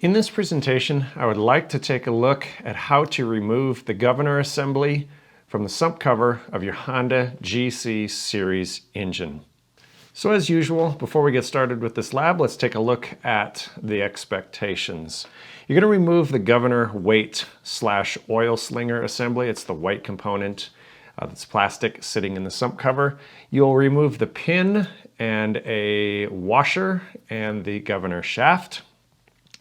In this presentation, I would like to take a look at how to remove the governor assembly from the sump cover of your Honda GC series engine. So as usual, before we get started with this lab, let's take a look at the expectations. You're going to remove the governor weight / oil slinger assembly. It's the white component that's plastic sitting in the sump cover. You'll remove the pin and a washer and the governor shaft.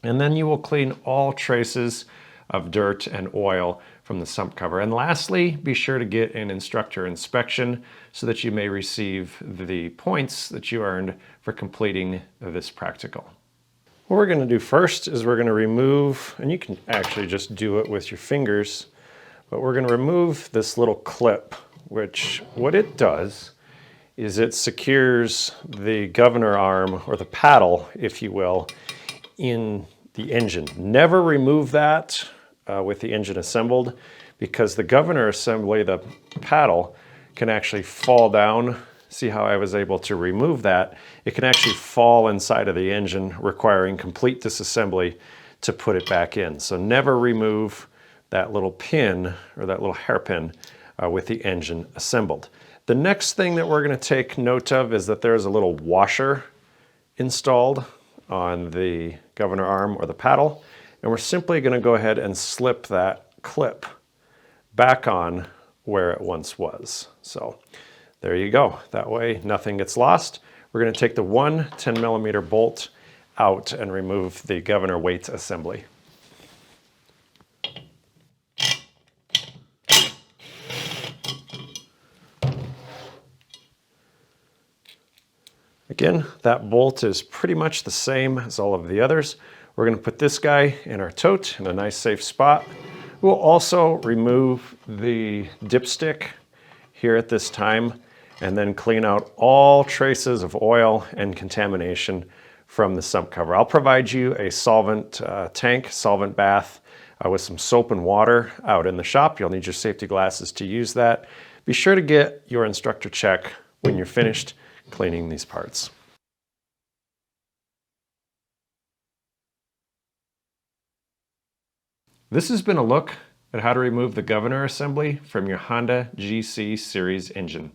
And then you will clean all traces of dirt and oil from the sump cover. And lastly, be sure to get an instructor inspection so that you may receive the points that you earned for completing this practical. What we're going to do first is we're going to remove, and you can actually just do it with your fingers, but we're going to remove this little clip, which what it does is it secures the governor arm, or the paddle, if you will, in the engine. Never remove that with the engine assembled, because the governor assembly, the paddle, can actually fall down. See how I was able to remove that? It can actually fall inside of the engine, requiring complete disassembly to put it back in. So never remove that little pin or that little hairpin with the engine assembled. The next thing that we're going to take note of is that there's a little washer installed on the governor arm or the paddle, and we're simply going to go ahead and slip that clip back on where it once was. So there you go. That way nothing gets lost. We're going to take the one 10mm bolt out and remove the governor weight assembly. Again, that bolt is pretty much the same as all of the others. We're going to put this guy in our tote in a nice safe spot. We'll also remove the dipstick here at this time and then clean out all traces of oil and contamination from the sump cover. I'll provide you a solvent tank, solvent bath with some soap and water out in the shop. You'll need your safety glasses to use that. Be sure to get your instructor check when you're finished cleaning these parts. This has been a look at how to remove the governor assembly from your Honda GC series engine.